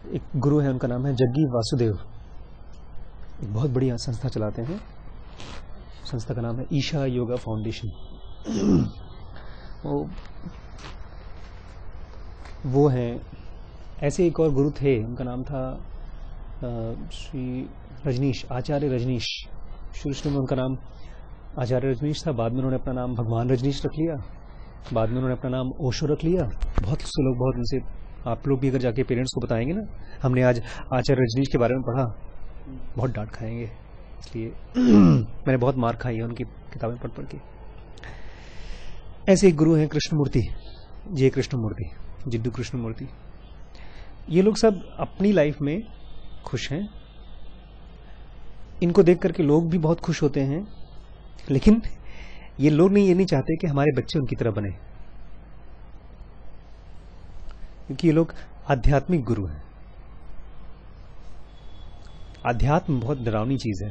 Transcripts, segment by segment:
एक गुरु है, उनका नाम है जग्गी वासुदेव। एक बहुत बढ़िया संस्था चलाते हैं, संस्था का नाम है ईशा योगा फाउंडेशन। वो हैं। ऐसे एक और गुरु थे, उनका नाम था श्री रजनीश, आचार्य रजनीश। शुरू में उनका नाम आचार्य रजनीश था, बाद में उन्होंने अपना नाम भगवान रजनीश रख लिया, बाद में उन्होंने अपना नाम ओशो रख लिया। बहुत से लोग, बहुत उनसे, आप लोग भी अगर जाके पेरेंट्स को बताएंगे ना हमने आज आचार्य रजनीश के बारे में पढ़ा, बहुत डांट खाएंगे। इसलिए मैंने बहुत मार खाई है उनकी किताबें पढ़ पढ़ के। ऐसे एक गुरु हैं कृष्णमूर्ति, जे कृष्णमूर्ति, जिद्दू कृष्णमूर्ति। ये लोग सब अपनी लाइफ में खुश हैं, इनको देख करके लोग भी बहुत खुश होते हैं, लेकिन ये लोग ये नहीं चाहते कि हमारे बच्चे उनकी तरह बने, क्योंकि ये लोग आध्यात्मिक गुरु हैं। आध्यात्म बहुत डरावनी चीज है,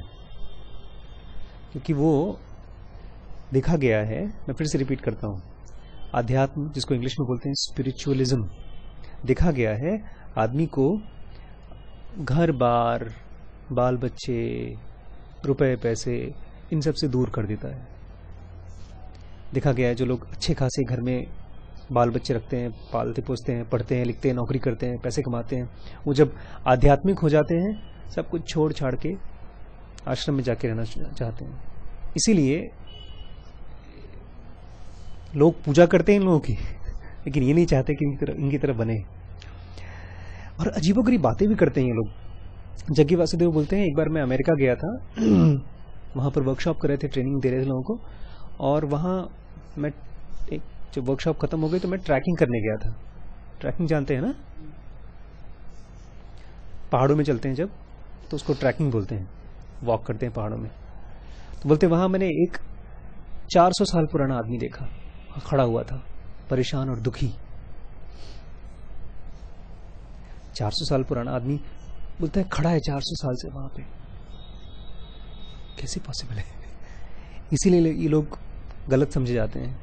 क्योंकि वो देखा गया है, मैं फिर से रिपीट करता हूं, आध्यात्म जिसको इंग्लिश में बोलते हैं स्पिरिचुअलिज्म, देखा गया है आदमी को घर बार, बाल बच्चे, रुपए पैसे, इन सब से दूर कर देता है। देखा गया है जो लोग अच्छे खासे घर में बाल बच्चे रखते हैं, पालते पोसते हैं, पढ़ते हैं, लिखते हैं, नौकरी करते हैं, पैसे कमाते हैं, वो जब आध्यात्मिक हो जाते हैं सब कुछ छोड़ छाड़ के आश्रम में जाके रहना चाहते हैं। इसीलिए लोग पूजा करते हैं इन लोगों की, लेकिन ये नहीं चाहते कि इनकी तरह बने। और अजीबोगरीब बातें भी करते हैं ये लोग। जग्गी वासुदेव बोलते हैं, एक बार मैं अमेरिका गया था, वहां पर वर्कशॉप कर रहे थे, ट्रेनिंग दे रहे थे लोगों को, और वहां मैं जब वर्कशॉप खत्म हो गई तो मैं ट्रैकिंग करने गया था। ट्रैकिंग जानते हैं ना, पहाड़ों में चलते हैं जब, तो उसको ट्रैकिंग बोलते हैं, वॉक करते हैं पहाड़ों में। तो बोलते वहां मैंने एक 400 साल पुराना आदमी देखा, खड़ा हुआ था, परेशान और दुखी। 400 साल पुराना आदमी बोलता है खड़ा है 400 साल से वहां पे, कैसे पॉसिबल है? इसीलिए ये लोग गलत समझे जाते हैं।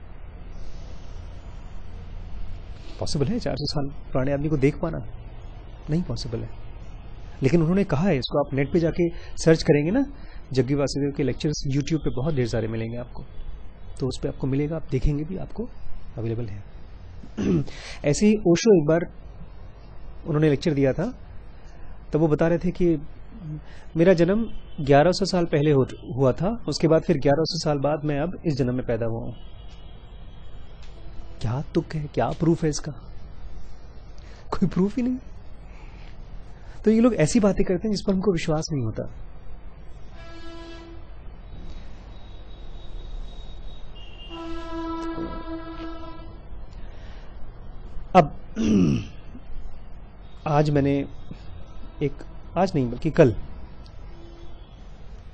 पॉसिबल है 400 साल पुराने आदमी को देख पाना? नहीं पॉसिबल है, लेकिन उन्होंने कहा है इसको। आप नेट पे जाके सर्च करेंगे ना, जग्गी वासुदेव के लेक्चर्स यूट्यूब पे बहुत ढेर सारे मिलेंगे आपको, तो उस पर आपको मिलेगा, आप देखेंगे भी, आपको अवेलेबल है। ऐसे ही ओशो, एक बार उन्होंने लेक्चर दिया था, तब वो बता रहे थे कि मेरा जन्म 1100 साल पहले हुआ था, उसके बाद फिर 1100 साल बाद मैं अब इस जन्म में पैदा हुआ हूं। क्या तुक है, क्या प्रूफ है इसका? कोई प्रूफ ही नहीं। तो ये लोग ऐसी बातें करते हैं जिस पर हमको विश्वास नहीं होता। अब आज मैंने आज नहीं बल्कि कल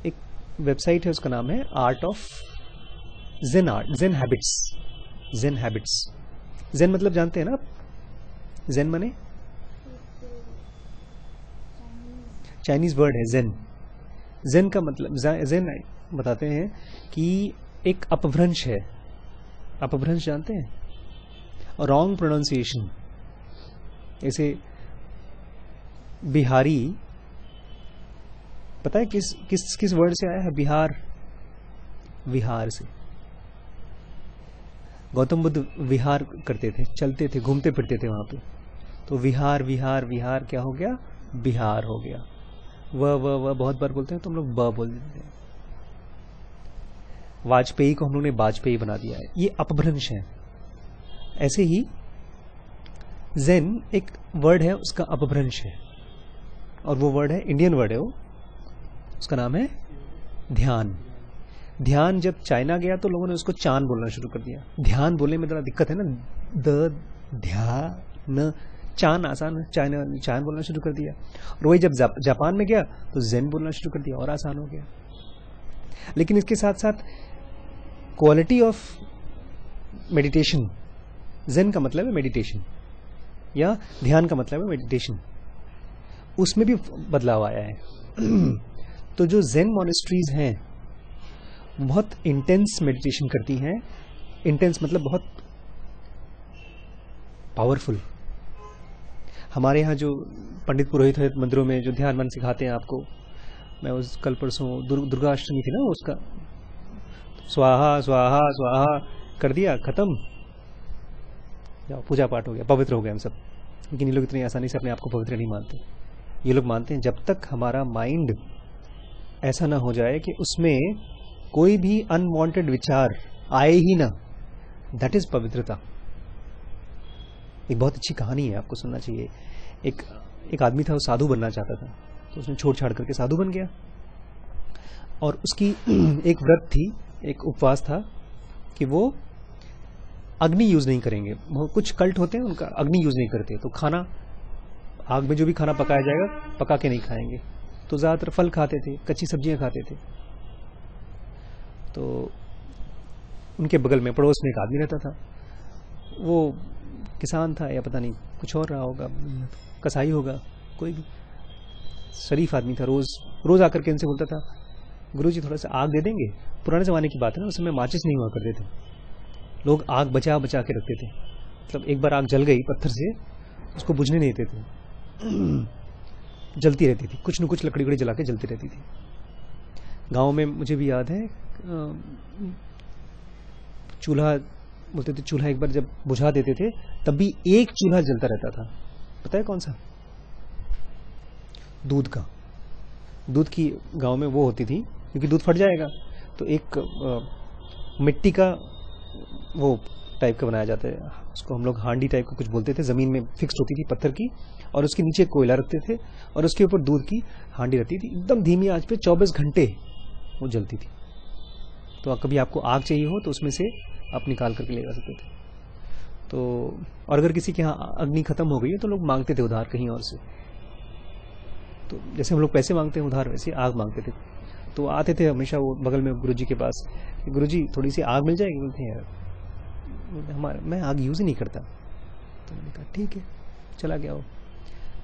एक वेबसाइट है, उसका नाम है art of Zen, Zen habits. Zen habits, Zen मतलब जानते हैं ना आप? जेन माने चाइनीज वर्ड है जेन। जेन का मतलब, जेन बताते हैं कि एक अपभ्रंश है। अपभ्रंश जानते हैं? Wrong pronunciation. ऐसे बिहारी, पता है किस वर्ड से आया है? बिहार, विहार से। गौतम बुद्ध विहार करते थे, चलते थे, घूमते फिरते थे वहां पे, तो विहार विहार विहार क्या हो गया? बिहार हो गया। वह बहुत बार बोलते हैं तो हम लोग ब बोल देते हैं। वाजपेयी को हम लोग ने बाजपेयी बना दिया है। ये अपभ्रंश है। ऐसे ही जेन एक वर्ड है, उसका अपभ्रंश है, और वो वर्ड है, इंडियन वर्ड है वो, उसका नाम है ध्यान। ध्यान जब चाइना गया तो लोगों ने उसको चान बोलना शुरू कर दिया। ध्यान बोलने में थोड़ा दिक्कत है ना, द ध्यान, चान आसान है, चान बोलना शुरू कर दिया। और वही जब जापान में गया तो जेन बोलना शुरू कर दिया, और आसान हो गया। लेकिन इसके साथ साथ क्वालिटी ऑफ मेडिटेशन, जेन का मतलब है मेडिटेशन, या ध्यान का मतलब है मेडिटेशन, उसमें भी बदलाव आया है। तो जो जेन मॉनेस्ट्रीज हैं बहुत इंटेंस मेडिटेशन करती हैं। इंटेंस मतलब बहुत पावरफुल। हमारे यहाँ जो पंडित पुरोहित है मंदिरों में जो ध्यान मन सिखाते हैं आपको, मैं उस कल परसों दुर्गाष्टमी थी ना, उसका स्वाहा स्वाहा स्वाहा कर दिया, खत्म, जाओ पूजा पाठ हो गया, पवित्र हो गए हम सब। लेकिन ये लोग इतनी आसानी से अपने आप को पवित्र नहीं मानते। ये लोग मानते हैं जब तक हमारा माइंड ऐसा ना हो जाए कि उसमें कोई भी अनवांटेड विचार आए ही ना, दैट इज पवित्रता। एक बहुत अच्छी कहानी है, आपको सुनना चाहिए। एक आदमी था, वो साधु बनना चाहता था, तो उसने छोड़ छाड़ करके साधु बन गया। और उसकी एक व्रत थी, एक उपवास था कि वो अग्नि यूज नहीं करेंगे। कुछ कल्ट होते हैं उनका अग्नि यूज नहीं करते, तो खाना आग में जो भी खाना पकाया जाएगा पका के नहीं खाएंगे। तो ज्यादातर फल खाते थे, कच्ची सब्जियां खाते थे। तो उनके बगल में पड़ोस में एक आदमी रहता था, वो किसान था या पता नहीं कुछ और रहा होगा, कसाई होगा, कोई भी शरीफ आदमी था। रोज आकर के इनसे बोलता था, गुरुजी थोड़ा सा आग दे देंगे। पुराने जमाने की बात है ना, उस समय माचिस नहीं हुआ करते थे, लोग आग बचा बचा के रखते थे। मतलब एक बार आग जल गई पत्थर से, उसको बुझने नहीं देते थे, जलती रहती थी, कुछ न कुछ लकड़ी उकड़ी जला के जलती रहती थी। गांव में मुझे भी याद है, चूल्हा बोलते थे, चूल्हा एक बार जब बुझा देते थे तब भी एक चूल्हा जलता रहता था। पता है कौन सा? दूध का। दूध की गांव में वो होती थी, क्योंकि दूध फट जाएगा तो एक मिट्टी का वो टाइप का बनाया जाता है, उसको हम लोग हांडी टाइप का कुछ बोलते थे, जमीन में फिक्स होती थी पत्थर की, और उसके नीचे कोयला रखते थे और उसके ऊपर दूध की हांडी रहती थी, एकदम धीमी आंच पे 24 घंटे वो जलती थी। तो कभी आपको आग चाहिए हो तो उसमें से आप निकाल करके ले जा सकते थे। तो और अगर किसी के यहाँ अग्नि खत्म हो गई है तो लोग मांगते थे उधार कहीं और से। तो जैसे हम लोग पैसे मांगते हैं उधार, वैसे आग मांगते थे। तो आते थे हमेशा वो बगल में गुरुजी के पास, गुरुजी थोड़ी सी आग मिल जाएगी। बोलते हैं यार हमारे मैं आग यूज ही नहीं करता। तो मैंने कहा ठीक है, चला गया वो।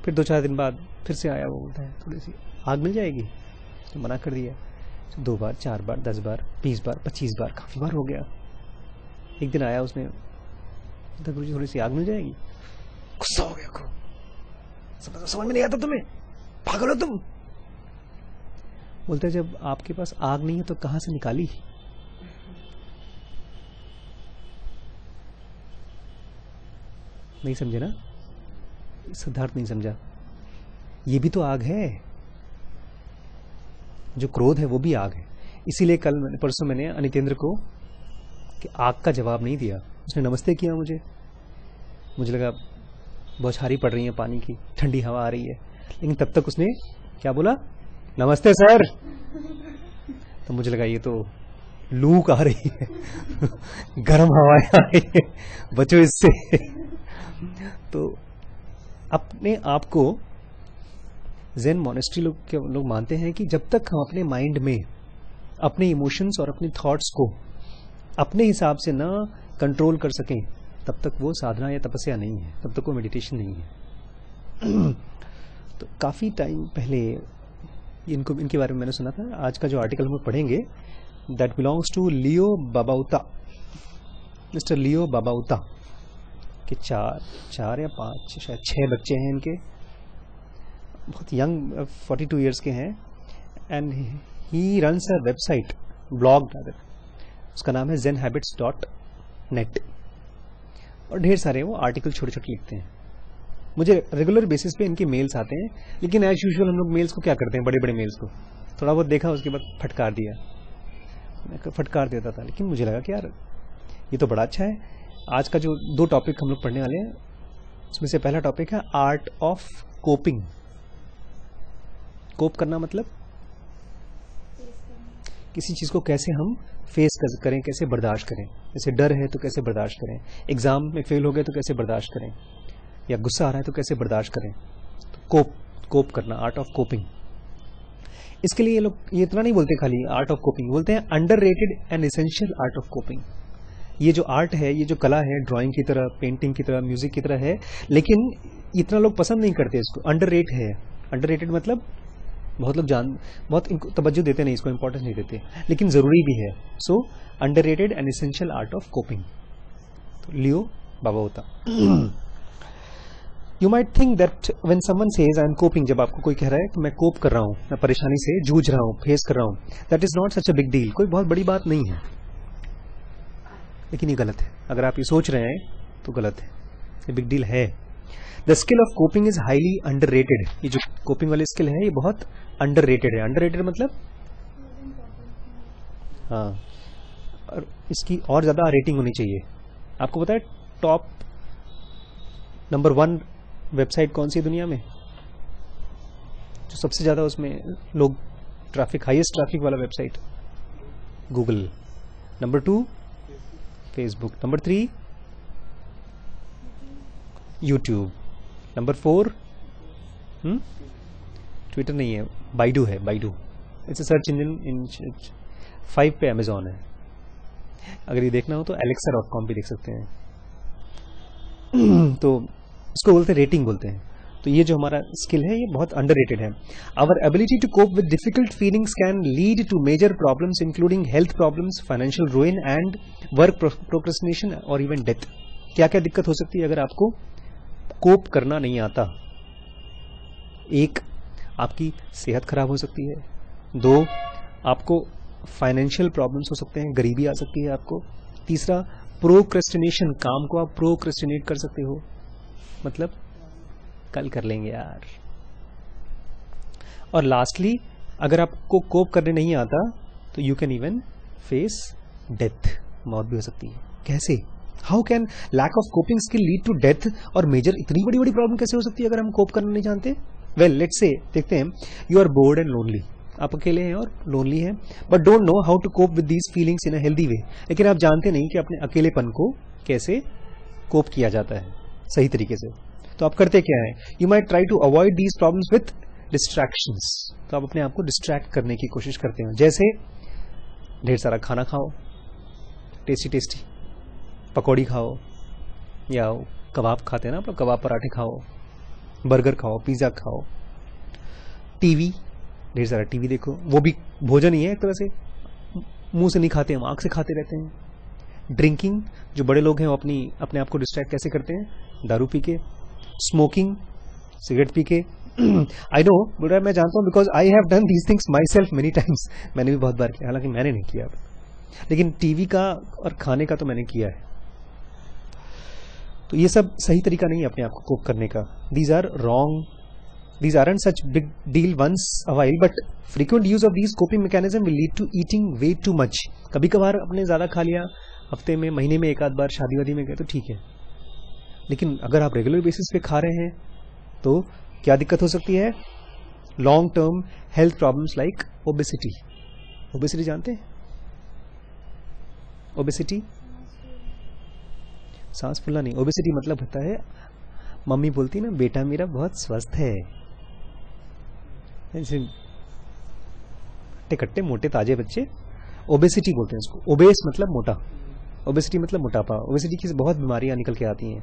फिर 2-4 दिन बाद फिर से आया, वो बोलता है थोड़ी सी आग मिल जाएगी। तो मना कर दिया। 2 बार, 4 बार, 10 बार, 20 बार, 25 बार, काफी बार हो गया। एक दिन आया उसने, गुरुजी थोड़ी सी आग मिल जाएगी। गुस्सा हो गया खूब, समझ में नहीं आता तुम्हें, पागल हो तुम। बोलते जब आपके पास आग नहीं है तो कहां से निकाली? नहीं समझे ना? सिद्धार्थ नहीं समझा। ये भी तो आग है, जो क्रोध है वो भी आग है। इसीलिए कल परसों मैंने अनितेंद्र को कि आग का जवाब नहीं दिया। उसने नमस्ते किया मुझे लगा बौछारी पड़ रही है पानी की, ठंडी हवा आ रही है, लेकिन तब तक उसने क्या बोला? नमस्ते सर। तो मुझे लगा ये तो लूक आ रही है गर्म हवाएं आ रही है, बचो इससे। तो अपने आप को ज़ेन मॉनेस्ट्री लोग मानते हैं कि जब तक हम अपने माइंड में अपने इमोशंस और अपने थॉट्स को अपने हिसाब से ना कंट्रोल कर सकें, तब तक वो साधना या तपस्या नहीं है, तब तक वो मेडिटेशन नहीं है। तो काफी टाइम पहले इनके बारे में मैंने सुना था। आज का जो आर्टिकल हम पढ़ेंगे that belongs to Leo Babauta, mister Leo Babauta के 4 या 5 शायद 6 बच्चे हैं इनके, बहुत यंग, 42 इयर्स के हैं। And he runs a website, blog rather, उसका नाम है zenhabits.net, और ढेर सारे वो आर्टिकल छोटे छोटे लिखते हैं। मुझे रेगुलर बेसिस पे इनके मेल्स आते हैं, लेकिन एज यूजुअल हम लोग मेल्स को क्या करते हैं, बड़े बड़े मेल्स को थोड़ा बहुत देखा, उसके बाद फटकार दिया। मैं फटकार देता था, लेकिन मुझे लगा कि यार ये तो बड़ा अच्छा है। आज का जो 2 टॉपिक हम लोग पढ़ने वाले हैं, उसमें से पहला टॉपिक है आर्ट ऑफ कोपिंग। कोप करना मतलब किसी चीज को कैसे हम फेस करें, कैसे बर्दाश्त करें। जैसे डर है तो कैसे बर्दाश्त करें, एग्जाम में फेल हो गए तो कैसे बर्दाश्त करें, या गुस्सा आ रहा है तो कैसे बर्दाश्त करें। तो कोप करना, आर्ट ऑफ कोपिंग। इसके लिए ये लोग ये इतना नहीं बोलते खाली आर्ट ऑफ कोपिंग, बोलते हैं underrated and essential art of coping. ये जो आर्ट है, ये जो कला है, ड्राइंग की तरह, पेंटिंग की तरह, म्यूजिक की तरह है, लेकिन इतना लोग पसंद नहीं करते इसको। अंडररेट है। अंडररेटेड मतलब बहुत लोग बहुत इनको तवज्जो देते नहीं, इसको इंपॉर्टेंस नहीं देते, लेकिन जरूरी भी है। So underrated and essential art of coping, तो Leo Babauta. You might think that when someone says I am coping, जब आपको कोई कह रहा है कि मैं कोप कर रहा हूं, मैं परेशानी से जूझ रहा हूं, फेस कर रहा हूं, that is not such a big deal, कोई बहुत बड़ी बात नहीं है। लेकिन ये गलत है, अगर आप ये सोच रहे हैं तो गलत है, ये बिग डील है। The skill of coping is highly underrated. ये जो कोपिंग वाली स्किल है ये बहुत अंडररेटेड है। अंडररेटेड मतलब हाँ, और इसकी और ज्यादा रेटिंग होनी चाहिए। आपको पता है टॉप नंबर 1 वेबसाइट कौन सी है दुनिया में, जो सबसे ज्यादा उसमें लोग ट्रैफिक, हाईएस्ट ट्रैफिक वाला website? Google. Number 2 Facebook. Number 3 YouTube. Number 4 Twitter नहीं है, बाइडू है, Baidu. It's a search engine. इन 5 पे अमेजॉन है। अगर ये देखना हो तो alexa.com भी देख सकते हैं। तो इसको बोलते हैं रेटिंग बोलते हैं। तो ये जो हमारा स्किल है ये बहुत अंडररेटेड है। Our ability to cope with difficult feelings can lead to major problems including health problems, financial ruin and work procrastination और इवन डेथ। क्या क्या दिक्कत हो सकती है अगर आपको कोप करना नहीं आता? 1, आपकी सेहत खराब हो सकती है। 2, आपको फाइनेंशियल प्रॉब्लम्स हो सकते हैं, गरीबी आ सकती है आपको। तीसरा, प्रोक्रेस्टिनेशन, काम को आप प्रोक्रेस्टिनेट कर सकते हो, मतलब कल कर लेंगे यार। और लास्टली, अगर आपको कोप करने नहीं आता तो you can even face death, मौत भी हो सकती है। कैसे? How can lack of coping skill lead to death और मेजर? इतनी बड़ी बड़ी प्रॉब्लम कैसे हो सकती है अगर हम कोप करना नहीं जानते? वेल लेट्स से देखते हैं, you are bored and lonely, आप अकेले हैं और लोनली हैं, but don't know how to cope with these feelings in a healthy way. लेकिन आप जानते नहीं कि अपने अकेलेपन को कैसे कोप किया जाता है सही तरीके से। तो आप करते क्या है? You might try to avoid these problems with distractions. तो आप अपने आप को डिस्ट्रैक्ट करने की कोशिश करते हो, जैसे ढेर सारा खाना खाओ, टेस्टी टेस्टी पकौड़ी खाओ, या कबाब खाते हैं ना आप लोग, कबाब पराठे खाओ, बर्गर खाओ, पिज्जा खाओ, टीवी, ढेर सारा टीवी देखो। वो भी भोजन ही है एक तरह से, मुंह से नहीं खाते हम, आंख से खाते रहते हैं। ड्रिंकिंग, जो बड़े लोग हैं वो अपने आप को डिस्ट्रैक्ट कैसे करते हैं? दारू पी के। स्मोकिंग, सिगरेट पी के। आई नो, बोल रहा है मैं जानता हूँ, because I have done these things my self many times. मैंने भी बहुत बार किया, हालांकि मैंने नहीं किया, लेकिन टीवी का और खाने का तो मैंने किया है। तो ये सब सही तरीका नहीं है अपने आप को कोप करने का। These are wrong, these aren't such big deal once a while, but frequent use of these coping mechanism will lead to eating way too much. कभी कभार अपने ज्यादा खा लिया, हफ्ते में, महीने में एक आध बार शादी वादी में गए तो ठीक है, लेकिन अगर आप रेगुलर बेसिस पे खा रहे हैं तो क्या दिक्कत हो सकती है? Long term health problems like obesity. Obesity जानते हैं? ओबेसिटी, सांस फूलना नहीं, ओबेसिटी मतलब होता है, मम्मी बोलती ना बेटा मेरा बहुत स्वस्थ है, ऐसे कट्टे मोटे ताजे बच्चे, ओबेसिटी बोलते हैं इसको। ओबेस मतलब मोटा, ओबेसिटी मतलब मोटापा। ओबेसिटी की बहुत बीमारियां निकल के आती हैं,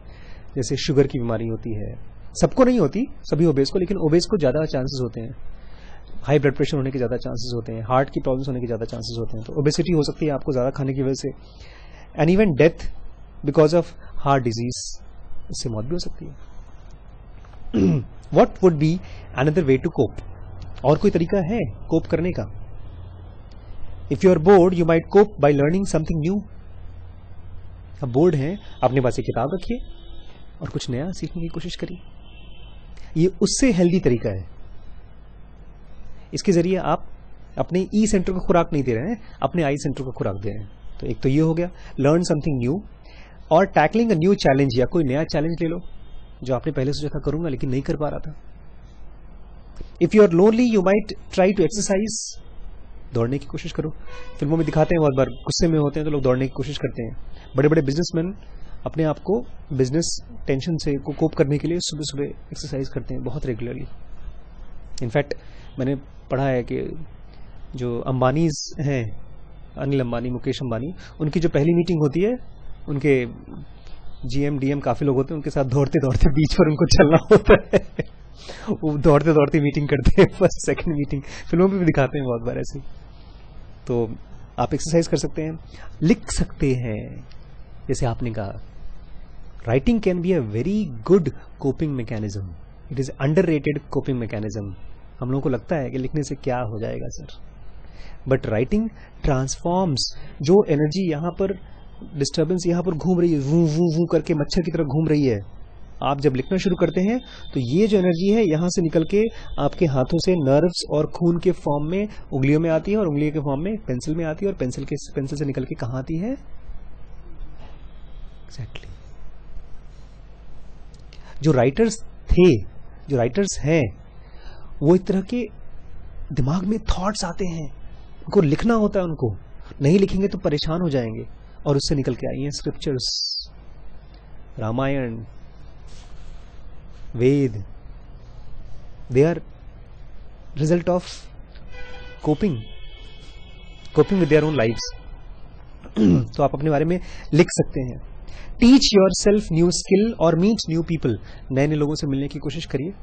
जैसे शुगर की बीमारी होती है, सबको नहीं होती, सभी ओबेस को, लेकिन ओबेस को ज्यादा चांसेस होते हैं। हाई ब्लड प्रेशर होने के ज्यादा चांसेस होते हैं, हार्ट की प्रॉब्लम्स होने के ज्यादा चांसेस होते हैं। तो ओबेसिटी हो सकती है आपको ज्यादा खाने की वजह से, and even death because of heart disease, इससे मौत भी हो सकती है। What would be another way to cope? और कोई तरीका है कोप करने का? If you are bored you might cope by learning something new. अब बोर्ड हैं, अपने पास एक किताब रखिए और कुछ नया सीखने की कोशिश करिए। ये उससे हेल्दी तरीका है। इसके जरिए आप अपने ई सेंटर को खुराक नहीं दे रहे हैं, अपने आई सेंटर को खुराक दे रहे हैं। तो एक तो ये हो गया लर्न समथिंग न्यू, और टैकलिंग अ न्यू चैलेंज, या कोई नया चैलेंज ले लो जो आपने पहले सोचा था करूंगा लेकिन नहीं कर पा रहा था। If you are lonely you might try to exercise, दौड़ने की कोशिश करो। फिल्मों में दिखाते हैं बहुत बार, गुस्से में होते हैं तो लोग दौड़ने की कोशिश करते हैं। बड़े बड़े बिजनेसमैन अपने आप को बिजनेस टेंशन से को कोप करने के लिए सुबह सुबह एक्सरसाइज करते हैं बहुत रेगुलरली। इनफैक्ट मैंने पढ़ा है कि जो अंबानीज हैं, अनिल अंबानी, मुकेश अंबानी, उनकी जो पहली मीटिंग होती है, उनके जीएम डीएम काफी लोग होते हैं, उनके साथ दौड़ते दौड़ते बीच पर उनको चलना होता है। वो दौड़ते दौड़ते मीटिंग करते हैं, फर्स्ट सेकंड मीटिंग, फिल्मों में भी दिखाते हैं बहुत बार ऐसे। तो आप एक्सरसाइज कर सकते हैं, लिख सकते हैं, जैसे आपने कहा writing can be a very good coping mechanism. It is underrated coping mechanism. हम लोगों को लगता है कि लिखने से क्या हो जाएगा सर, बट राइटिंग ट्रांसफॉर्म्स. जो एनर्जी यहाँ पर डिस्टर्बेंस यहाँ पर घूम रही है, वू वू वू करके मच्छर की तरह घूम रही है, आप जब लिखना शुरू करते हैं तो ये जो एनर्जी है यहाँ से निकल के आपके हाथों से नर्व्स और खून के फॉर्म में उंगलियों में आती है, और उंगलियों के फॉर्म में पेंसिल में आती है, और पेंसिल से निकल के कहाँ आती है? एग्जैक्टली. जो राइटर्स थे, जो राइटर्स हैं, वो एक तरह के दिमाग में थॉट्स आते हैं, उनको लिखना होता है, उनको नहीं लिखेंगे तो परेशान हो जाएंगे, और उससे निकल के आई हैं scriptures, Ramayana, Veda. They are result of coping with their own lives. तो आप अपने बारे में लिख सकते हैं. Teach yourself new skill और मीट न्यू पीपल. नए नए लोगों से मिलने की कोशिश करिए.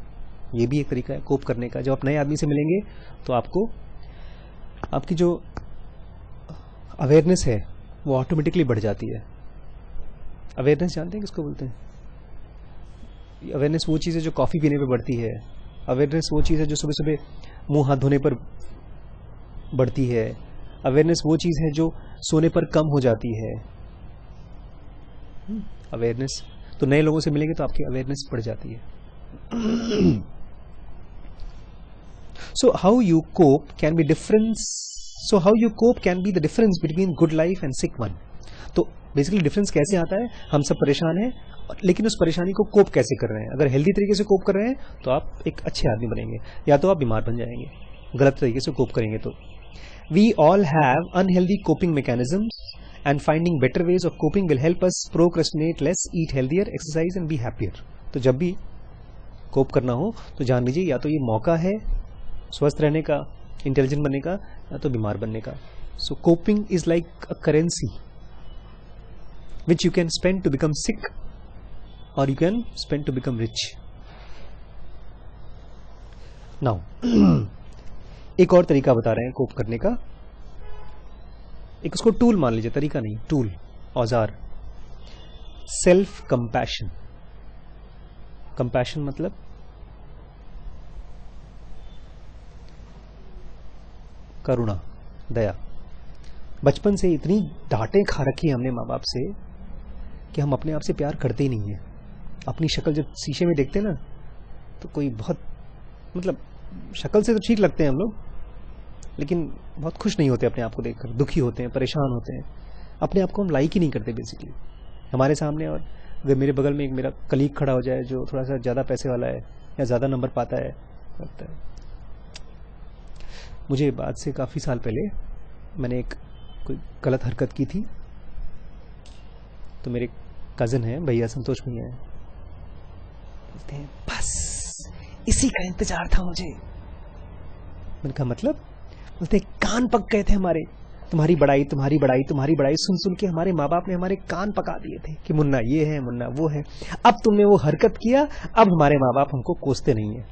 ये भी एक तरीका है कोप करने का. जब आप नए आदमी से मिलेंगे तो आपको आपकी जो अवेयरनेस है वो ऑटोमेटिकली बढ़ जाती है. अवेयरनेस जानते हैं किसको बोलते हैं? अवेयरनेस वो चीज़ है जो कॉफ़ी पीने पे बढ़ती है. अवेयरनेस वो चीज़ है जो सुबह सुबह मुंह हाथ धोने पर बढ़ती है. अवेयरनेस वो चीज़ है जो सोने पर कम हो जाती है. अवेयरनेस. तो नए लोगों से मिलेंगे तो आपकी अवेयरनेस बढ़ जाती है. So how you cope can be the difference between good life and sick one. तो बेसिकली डिफरेंस कैसे आता है? हम सब परेशान हैं, लेकिन उस परेशानी को कोप कैसे कर रहे हैं. अगर हेल्दी तरीके से कोप कर रहे हैं तो आप एक अच्छे आदमी बनेंगे, या तो आप बीमार बन जाएंगे गलत तरीके से कोप करेंगे तो. We all have unhealthy coping mechanisms and finding better ways of coping will help us procrastinate less, eat healthier, exercise and be happier. तो जब भी कोप करना हो तो जान लीजिए या तो ये मौका है स्वस्थ रहने का, इंटेलिजेंट बनने का, या तो बीमार बनने का. So coping is like a currency which you can spend to become sick or you can spend to become rich. Now एक और तरीका बता रहे हैं कोप करने का. एक उसको टूल मान लीजिए, तरीका नहीं, टूल, औजार. Self compassion. कंपैशन मतलब करुणा, दया. बचपन से इतनी डांटें खा रखी है हमने माँ बाप से कि हम अपने आप से प्यार करते ही नहीं है. अपनी शक्ल जब शीशे में देखते हैं ना तो कोई बहुत, मतलब शक्ल से तो ठीक लगते हैं हम लोग, लेकिन बहुत खुश नहीं होते अपने आप को देखकर. दुखी होते हैं, परेशान होते हैं. अपने आप को हम लाइक ही नहीं करते बेसिकली. हमारे सामने और अगर मेरे बगल में एक मेरा कलीग खड़ा हो जाए जो थोड़ा सा ज़्यादा पैसे वाला है या ज़्यादा नंबर पाता है, लगता है. मुझे बात से काफ़ी साल पहले मैंने एक कोई गलत हरकत की थी, तो मेरे कज़न हैं, भैया, संतोष भैया हैं, बोलते हैं बस इसी का इंतजार था मुझे. मैंने कहा मतलब? बोलते कान पक गए थे हमारे, तुम्हारी बड़ाई तुम्हारी बड़ाई तुम्हारी बड़ाई सुन सुन के हमारे माँ बाप ने हमारे कान पका दिए थे कि मुन्ना ये है, मुन्ना वो है. अब तुमने वो हरकत किया, अब हमारे माँ बाप हमको कोसते नहीं है.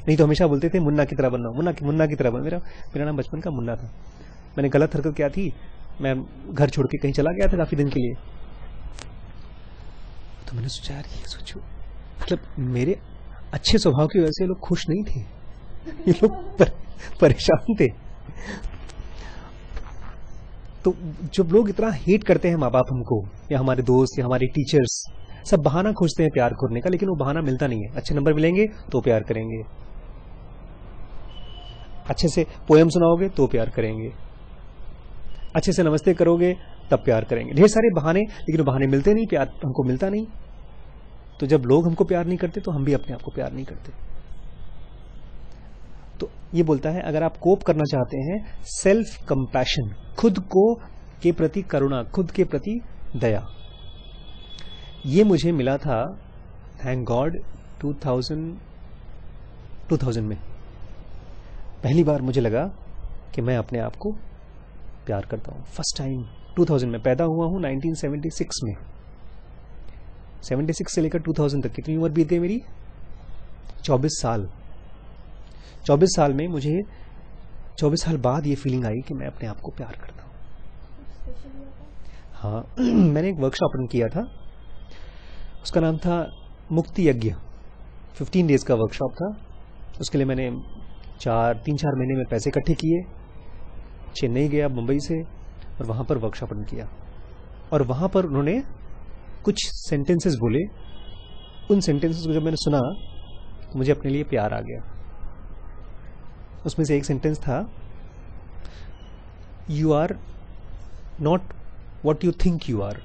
नहीं तो हमेशा बोलते थे मुन्ना की तरह बनना, मुन्ना की तरह बन. मेरा नाम बचपन का मुन्ना था. मैंने गलत हरकत क्या थी, मैं घर छोड़ के कहीं चला गया था काफी दिन के लिए. तो मैंने सोचा यार ये सोचो, मतलब मेरे अच्छे स्वभाव की वजह से लोग खुश नहीं थे, ये लोग परेशान थे. तो जब लोग इतना हेट करते हैं माँ बाप हमको, या हमारे दोस्त या हमारे टीचर्स, सब बहाना खोजते हैं प्यार करने का, लेकिन वो बहाना मिलता नहीं है. अच्छे नंबर मिलेंगे तो प्यार करेंगे, अच्छे से पोएम सुनाओगे तो प्यार करेंगे, अच्छे से नमस्ते करोगे तब प्यार करेंगे. ढेर सारे बहाने, लेकिन वो बहाने मिलते नहीं, प्यार हमको मिलता नहीं. तो जब लोग हमको प्यार नहीं करते तो हम भी अपने आप को प्यार नहीं करते. तो ये बोलता है अगर आप कोप करना चाहते हैं, सेल्फ कंपैशन, खुद को के प्रति करुणा, खुद के प्रति दया. ये मुझे मिला था थैंक गॉड 2000 में. पहली बार मुझे लगा कि मैं अपने आप को प्यार करता हूं. फर्स्ट टाइम 2000 में. पैदा हुआ हूं 1976 में. 76 से लेकर 2000 तक कितनी उम्र बीत गई मेरी? 24 साल. 24 साल में मुझे 24 साल बाद ये फीलिंग आई कि मैं अपने आप को प्यार करता हूं. हाँ मैंने एक वर्कशॉप रन किया था उसका नाम था मुक्ति यज्ञ। 15 डेज का वर्कशॉप था। उसके लिए मैंने 3-4 महीने में पैसे इकट्ठे किए, चेन्नई गया मुंबई से, और वहाँ पर वर्कशॉप अटेंड किया। और वहाँ पर उन्होंने कुछ सेंटेंसेस बोले। उन सेंटेंसेस को जब मैंने सुना तो मुझे अपने लिए प्यार आ गया। उसमें से एक सेंटेंस था, you are not what you think you are.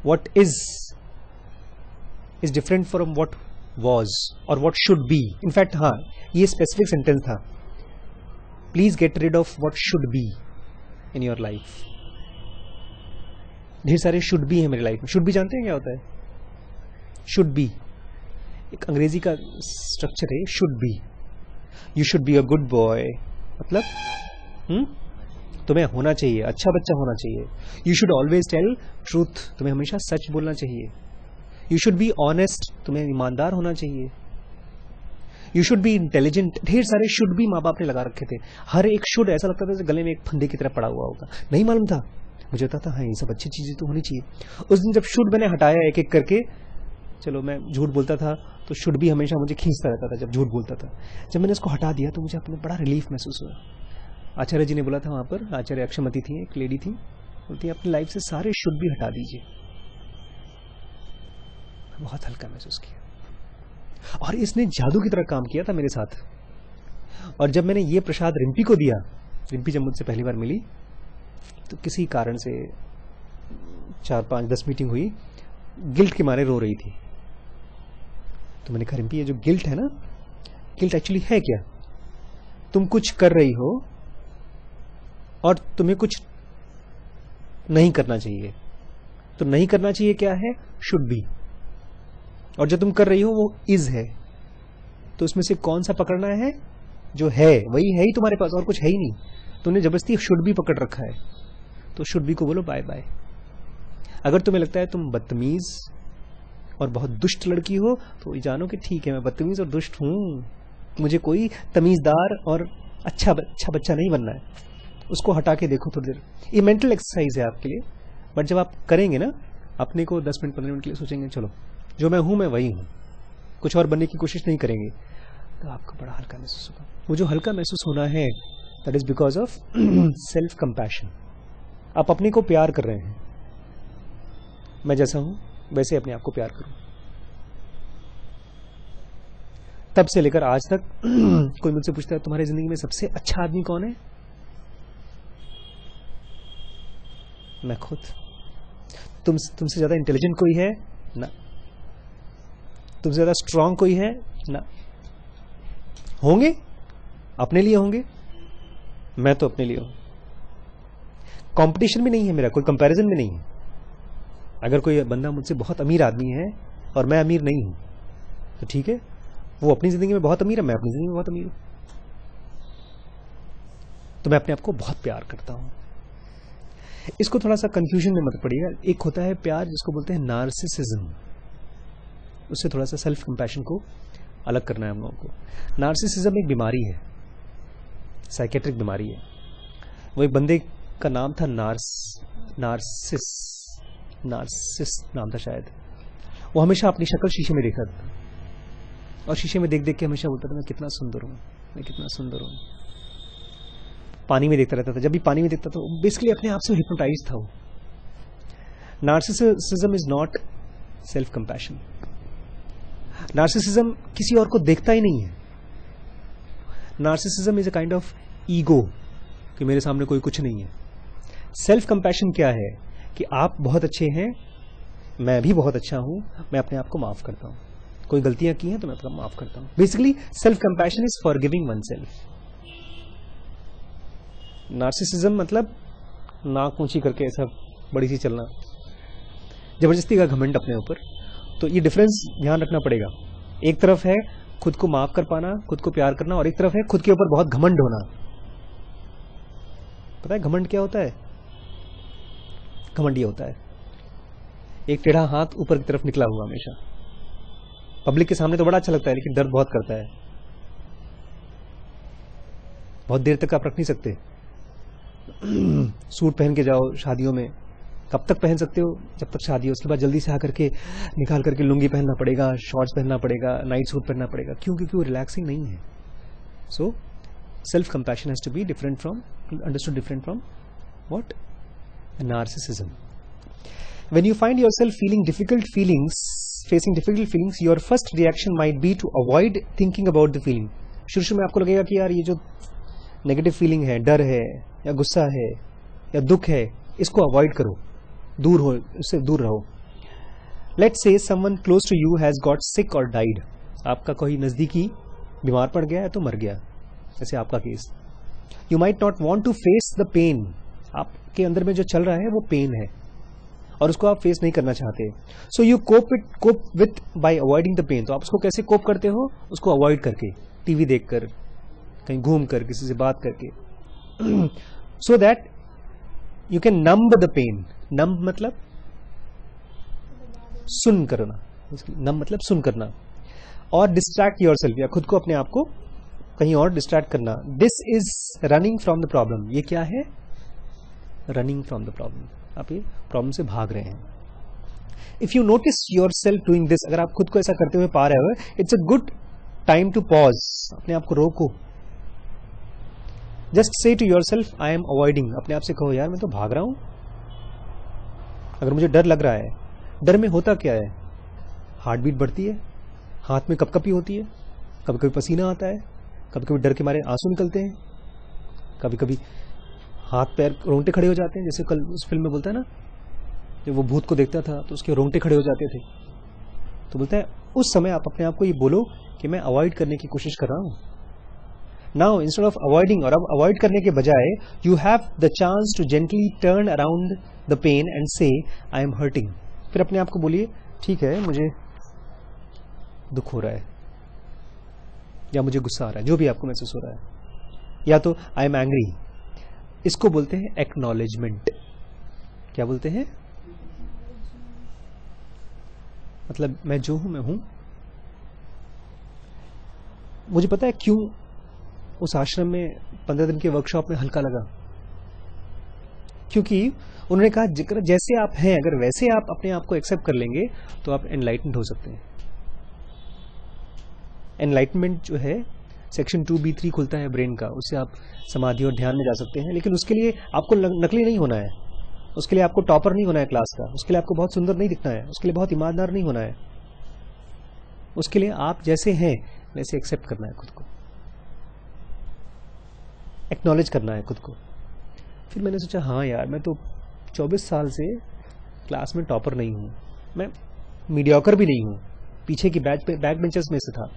What is different from what was or what should be. In fact, हाँ, ये specific sentence था. Please get rid of what should be in your life. ढेर सारे should be है मेरी life में। should be जानते हैं क्या होता है? should be एक अंग्रेजी का स्ट्रक्चर है। should be, you should be a good boy, मतलब तुम्हें होना चाहिए, अच्छा बच्चा होना चाहिए। You should always tell truth, तुम्हें हमेशा सच बोलना चाहिए। यू शुड बी ऑनेस्ट, तुम्हें ईमानदार होना चाहिए। You should be intelligent. ढेर सारे शुड भी माँ बाप ने लगा रखे थे। हर एक शुड ऐसा लगता था जैसे गले में एक फंदे की तरह पड़ा हुआ होगा। नहीं मालूम था, मुझे पता था हाँ ये सब अच्छी चीजें तो होनी चाहिए। उस दिन जब शुड मैंने हटाया एक एक करके, चलो मैं झूठ बोलता था तो शुड भी हमेशा मुझे खींचता रहता था जब झूठ बोलता था। जब मैंने इसको हटा दिया तो मुझे अपने बड़ा रिलीफ महसूस हुआ। आचार्य जी ने बोला था वहाँ पर, आचार्य अक्षमती थी, एक लेडी थी, बोलती है अपनी लाइफ से सारे शुड भी हटा दीजिए। बहुत हल्का महसूस किया और इसने जादू की तरह काम किया था मेरे साथ। और जब मैंने ये प्रसाद रिम्पी को दिया, रिम्पी जब मुझसे पहली बार मिली तो किसी कारण से 4-5-10 मीटिंग हुई, गिल्ट के मारे रो रही थी। तो मैंने कहा रिम्पी ये जो गिल्ट है ना, गिल्ट एक्चुअली है क्या? तुम कुछ कर रही हो और तुम्हें कुछ नहीं करना चाहिए। तो नहीं करना चाहिए क्या है? Should be. और जो तुम कर रही हो वो इज है। तो उसमें से कौन सा पकड़ना है? जो है वही है ही तुम्हारे पास, और कुछ है ही नहीं। तुमने जबरदस्ती शुड बी पकड़ रखा है। तो शुड बी को बोलो बाय बाय। अगर तुम्हें लगता है तुम बदतमीज और बहुत दुष्ट लड़की हो तो जानो कि ठीक है, मैं बदतमीज और दुष्ट हूं, मुझे कोई तमीजदार और अच्छा बच्चा नहीं बनना है। उसको हटा के देखो थोड़ी देर। ये मेंटल एक्सरसाइज है आपके लिए, बट जब आप करेंगे ना, अपने को 10 मिनट 15 मिनट के लिए सोचेंगे चलो जो मैं हूं मैं वही हूं, कुछ और बनने की कोशिश नहीं करेंगे, तो आपको बड़ा हल्का महसूस होगा। वो जो हल्का महसूस होना है, that is because of self compassion. आप अपने को प्यार कर रहे हैं। मैं जैसा हूं वैसे अपने आप को प्यार करूं। तब से लेकर आज तक कोई मुझसे पूछता है तुम्हारी जिंदगी में सबसे अच्छा आदमी कौन है? मैं खुद। तुमसे ज्यादा इंटेलिजेंट कोई है? ना। तुमसे ज्यादा स्ट्रांग कोई है? ना। होंगे, अपने लिए होंगे। मैं तो अपने लिए हूं। कंपटीशन भी नहीं है मेरा, कोई कंपैरिजन भी नहीं है। अगर कोई बंदा मुझसे बहुत अमीर आदमी है और मैं अमीर नहीं हूं तो ठीक है, वो अपनी जिंदगी में बहुत अमीर है, मैं अपनी जिंदगी में बहुत अमीर हूं। तो मैं अपने आप को बहुत प्यार करता हूं। इसको थोड़ा सा कंफ्यूजन में मत पड़िएगा। एक होता है प्यार जिसको बोलते हैं नार्सिसिज्म, उससे थोड़ा सा सेल्फ कंपैशन को अलग करना है हम लोगों को। नार्सिसिज्म एक बीमारी है, साइकेट्रिक बीमारी है। वो एक बंदे का नाम था नार्सिस नाम था शायद। वो हमेशा अपनी शक्ल शीशे में देखता था और शीशे में देख देख के हमेशा बोलता था मैं कितना सुंदर हूं, मैं कितना सुंदर हूं। पानी में देखता रहता था। जब भी पानी में देखता था बेसिकली अपने आप से हिप्नोटाइज था वो। Narcissism is not self compassion. Narcissism किसी और को देखता ही नहीं है। Narcissism is a kind of ego कि मेरे सामने कोई कुछ नहीं है। सेल्फ कंपैशन क्या है कि आप बहुत अच्छे हैं, मैं भी बहुत अच्छा हूं, मैं अपने आप को माफ करता हूं। कोई गलतियां की हैं तो मैं अपना माफ करता हूं। Basically self compassion is forgiving oneself. Narcissism मतलब नाक ऊंची करके ऐसा बड़ी सी चलना, जबरदस्ती का घमंड अपने ऊपर। तो ये डिफरेंस ध्यान रखना पड़ेगा। एक तरफ है खुद को माफ कर पाना, खुद को प्यार करना, और एक तरफ है खुद के ऊपर बहुत घमंड होना। पता है घमंड क्या होता है? घमंड ये होता है एक टेढ़ा हाथ ऊपर की तरफ निकला हुआ हमेशा। पब्लिक के सामने तो बड़ा अच्छा लगता है लेकिन दर्द बहुत करता है। बहुत देर तक आप रख नहीं सकते। सूट पहन के जाओ शादियों में, कब तक पहन सकते हो? जब तक शादी हो, उसके बाद जल्दी से आकर के निकाल करके लुंगी पहनना पड़ेगा, शॉर्ट्स पहनना पड़ेगा, नाइट सूट पहनना पड़ेगा। क्यों? क्योंकि वो रिलैक्सिंग नहीं है। So self compassion has to be different from, understood different from what? Narcissism. When you find yourself facing difficult feelings, your first reaction might be to avoid thinking about the feeling. शुरू में आपको लगेगा कि यार ये जो negative feeling है, डर है या गुस्सा है या दुख है, इसको अवॉइड करो, दूर हो, इससे दूर रहो. Let's say someone close to you has got sick or died. आपका कोई नजदीकी बीमार पड़ गया है तो मर गया, जैसे आपका case. You might not want to face the pain. आपके अंदर में जो चल रहा है वो पेन है और उसको आप फेस नहीं करना चाहते. So you cope with by avoiding the pain. तो आप उसको कैसे कोप करते हो? उसको अवॉइड करके, टीवी देखकर, कहीं घूम कर, किसी से बात करके, so that you can numb the pain. Numb मतलब सुन करना, नंब मतलब सुन करना. और डिस्ट्रैक्ट योर सेल्फ, या खुद को, अपने आप को कहीं और डिस्ट्रैक्ट करना. This is running from the problem. ये क्या है? Running from the problem. आप ये प्रॉब्लम से भाग रहे हैं. If you notice your self doing this, अगर आप खुद को ऐसा करते हुए पा रहे हो, it's a good time to pause. अपने आप को रोको. Just say to yourself, I am avoiding. अपने आप से कहो, यार मैं तो भाग रहा हूं. अगर मुझे डर लग रहा है, डर में होता क्या है? हार्ट बीट बढ़ती है, हाथ में कपकपी होती है, कभी कभी पसीना आता है, कभी कभी डर के मारे आंसू निकलते हैं, कभी कभी हाथ पैर रोंगटे खड़े हो जाते हैं. जैसे कल उस फिल्म में बोलता है ना, जब वो भूत को देखता था तो उसके रोंगटे खड़े हो जाते थे. तो बोलता है उस समय आप अपने आप को ये बोलो कि मैं अवॉइड करने की कोशिश कर रहा हूं. नाउ इंस्टेड ऑफ अवॉइडिंग, और अब अवॉइड करने के बजाय you have the chance to gently turn around the pain and say I M hurting. फिर अपने आप को बोलिए, ठीक है, मुझे दुख हो रहा है, या मुझे गुस्सा आ रहा है, जो भी आपको महसूस हो रहा है, या तो आई एम एंग्री. इसको बोलते हैं एक्नॉलेजमेंट. क्या बोलते हैं? मतलब मैं जो हूं मैं हूं. मुझे पता है क्यों उस आश्रम में 15 दिन के वर्कशॉप में हल्का लगा. क्योंकि उन्होंने कहा जैसे आप हैं, अगर वैसे आप अपने आप को एक्सेप्ट कर लेंगे तो आप एनलाइटमेंट हो सकते हैं. एनलाइटमेंट जो है, सेक्शन 2B3 खुलता है ब्रेन का, उससे आप समाधि और ध्यान में जा सकते हैं. लेकिन उसके लिए आपको नकली नहीं होना है, उसके लिए आपको टॉपर नहीं होना है क्लास का, उसके लिए आपको बहुत सुंदर नहीं दिखना है, उसके लिए बहुत ईमानदार नहीं होना है. उसके लिए आप जैसे हैं वैसे एक्सेप्ट करना है खुद को, एक्नॉलेज करना है खुद को. फिर मैंने सोचा, हाँ यार, मैं तो 24 साल से क्लास में टॉपर नहीं हूं, मैं मीडियोकर भी नहीं हूं, पीछे की बैक बेंचर्स में से था.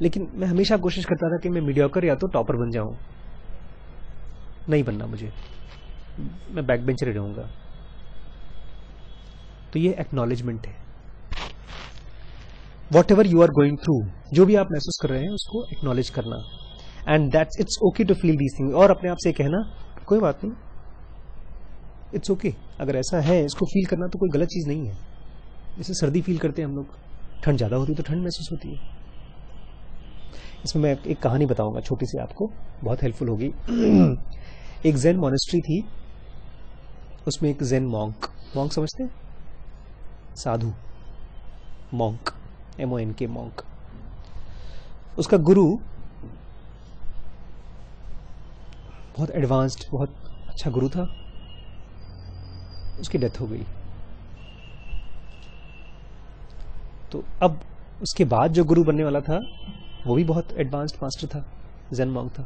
लेकिन मैं हमेशा कोशिश करता था कि मैं मीडियोकर या तो टॉपर बन जाऊं. नहीं बनना मुझे, मैं बैक बेंचर ही रहूंगा. तो ये एक्नॉलेजमेंट है. Whatever you are going through, जो भी आप महसूस कर रहे हैं उसको एक्नॉलेज करना. And that's, it's okay to feel these things. और अपने आप से कहना, कोई बात नहीं, इट्स ओके. अगर ऐसा है, इसको फील करना तो कोई गलत चीज नहीं है. जैसे सर्दी फील करते हैं हम लोग, ठंड ज्यादा होती है तो ठंड महसूस होती है. इसमें मैं एक कहानी बताऊंगा छोटी सी, आपको बहुत हेल्पफुल होगी. एक ज़ेन मॉनेस्ट्री थी, उसमें एक ज़ेन मॉन्क समझते हैं? साधु, मॉन्क, MONK, मॉन्क. उसका गुरु बहुत एडवांस्ड, बहुत अच्छा गुरु था. उसकी डेथ हो गई. तो अब उसके बाद जो गुरु बनने वाला था वो भी बहुत एडवांस्ड मास्टर था, ज़ेन मॉन्क था.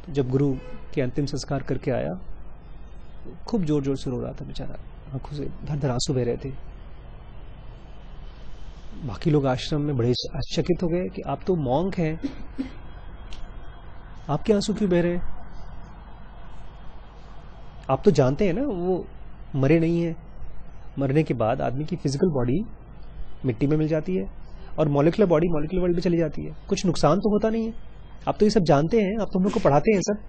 तो जब गुरु के अंतिम संस्कार करके आया, खूब जोर जोर से रो रहा था बेचारा, आंखों से धर धर आंसू बह रहे थे. बाकी लोग आश्रम में बड़े आश्चर्यचकित हो गए कि आप तो मॉन्क हैं, आपके आंसू क्यों बह रहे हैं? आप तो जानते हैं ना वो मरे नहीं है. मरने के बाद आदमी की फिजिकल बॉडी मिट्टी में मिल जाती है और मॉलिक्यूलर बॉडी मॉलिक्यूलर वर्ल्ड में चली जाती है. कुछ नुकसान तो होता नहीं है. आप तो ये सब जानते हैं, आप तो हम लोग को पढ़ाते हैं सब.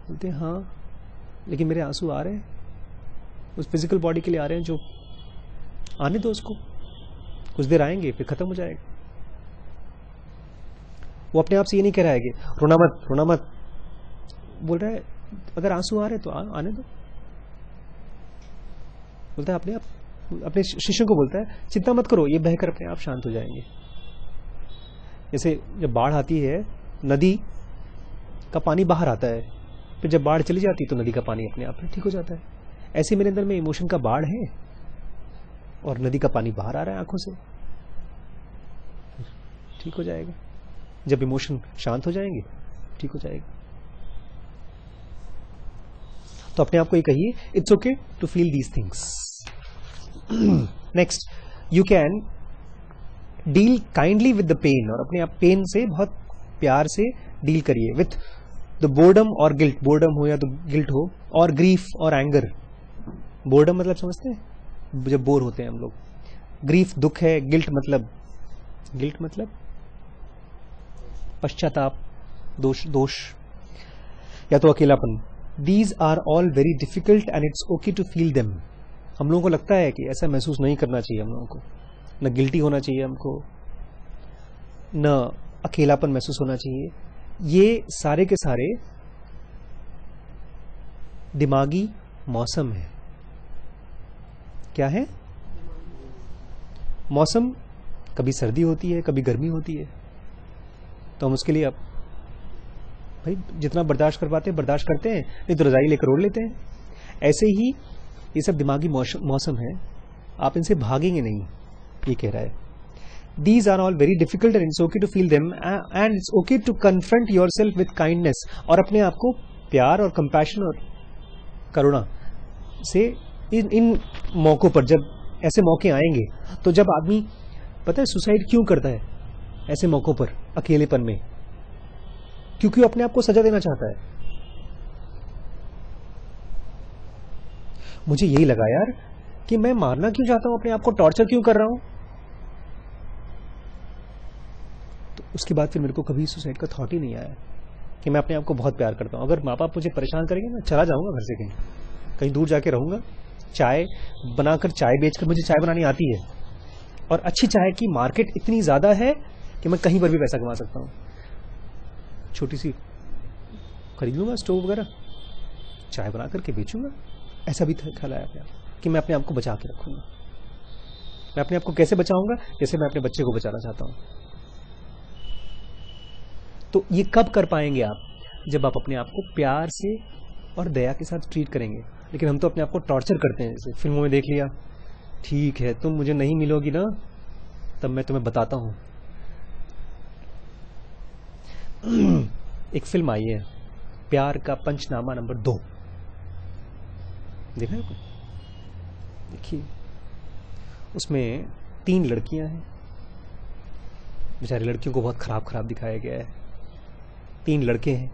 बोलते हैं हाँ, लेकिन मेरे आंसू आ रहे हैं, उस फिजिकल बॉडी के लिए आ रहे हैं. जो आने दो उसको, कुछ देर आएंगे फिर खत्म हो जाएगा. वो अपने आप से ये नहीं कह रहा है कि रोना मत बोल रहा है. अगर आंसू आ रहे तो आने दो, बोलता है अपने आप, अपने शिष्यों को बोलता है चिंता मत करो, ये बहकर अपने आप शांत हो जाएंगे। जैसे जब बाढ़ आती है, नदी का पानी बाहर आता है, फिर जब बाढ़ चली जाती है तो नदी का पानी अपने आप ठीक हो जाता है। ऐसे मेरे अंदर में इमोशन का बाढ़ है और नदी का पानी बाहर आ रहा है आंखों से, ठीक हो जाएगा। जब इमोशन शांत हो जाएंगे ठीक हो जाएगा। तो अपने आप को ये कहिए, it's okay to feel these things. Next, you can deal kindly with the pain, और अपने आप पेन से बहुत प्यार से डील करिए। विथ द बोर्डम और गिल्ट, बोर्डम हो या तो गिल्ट हो, और ग्रीफ और एंगर। बोर्डम मतलब समझते हैं, जब बोर होते हैं हम लोग। ग्रीफ दुख है, गिल्ट मतलब पश्चाताप, दोष या तो अकेलापन। These are all very difficult and it's okay to feel them. हम लोगों को लगता है कि ऐसा महसूस नहीं करना चाहिए हम लोगों को, न गिल्टी होना चाहिए हमको, न अकेलापन महसूस होना चाहिए। ये सारे के सारे दिमागी मौसम है। क्या है? मौसम। कभी सर्दी होती है, कभी गर्मी होती है, तो हम उसके लिए अब भाई जितना बर्दाश्त कर पाते हैं बर्दाश्त करते हैं, नहीं तो रजाई लेकर ओढ़ लेते हैं। ऐसे ही ये सब दिमागी मौसम है, आप इनसे भागेंगे नहीं, ये कह रहा है। These are all very difficult and it's okay to feel them and it's okay to confront yourself with kindness। और अपने आप को प्यार और कंपैशन और करुणा से इन मौकों पर, जब ऐसे मौके आएंगे, तो जब आदमी पता है सुसाइड क्यों करता है ऐसे मौकों पर, अकेलेपन में, क्योंकि वो अपने आप को सजा देना चाहता है। मुझे यही लगा यार कि मैं मारना क्यों चाहता हूं, अपने आप को टॉर्चर क्यों कर रहा हूं। तो उसके बाद फिर मेरे को कभी सुसाइड का थॉट ही नहीं आया कि मैं अपने आप को बहुत प्यार करता हूं। अगर माँ बाप मुझे परेशान करेंगे ना, चला जाऊंगा घर से, कहीं दूर जाके रहूंगा। चाय बनाकर, चाय बेचकर, मुझे चाय बनानी आती है, और अच्छी चाय की मार्केट इतनी ज्यादा है कि मैं कहीं पर भी पैसा कमा सकता हूं। छोटी सी खरीद लूंगा स्टोव वगैरह, चाय बना करके बेचूंगा। ऐसा भी ख्याल आया अपने आप कि मैं अपने आप को बचा के रखूंगा। मैं अपने आप को कैसे बचाऊंगा? जैसे मैं अपने बच्चे को बचाना चाहता हूं। तो ये कब कर पाएंगे आप? जब आप अपने आप को प्यार से और दया के साथ ट्रीट करेंगे। लेकिन हम तो अपने आप को टॉर्चर करते हैं। जैसे फिल्मों में देख लिया, ठीक है तुम मुझे नहीं मिलोगी ना, तब मैं तुम्हें बताता हूं। एक फिल्म आई है, प्यार का पंचनामा नंबर 2, देखा है? देखिए, उसमें 3 लड़कियां हैं। बेचारी लड़कियों को बहुत खराब खराब दिखाया गया है। 3 लड़के हैं,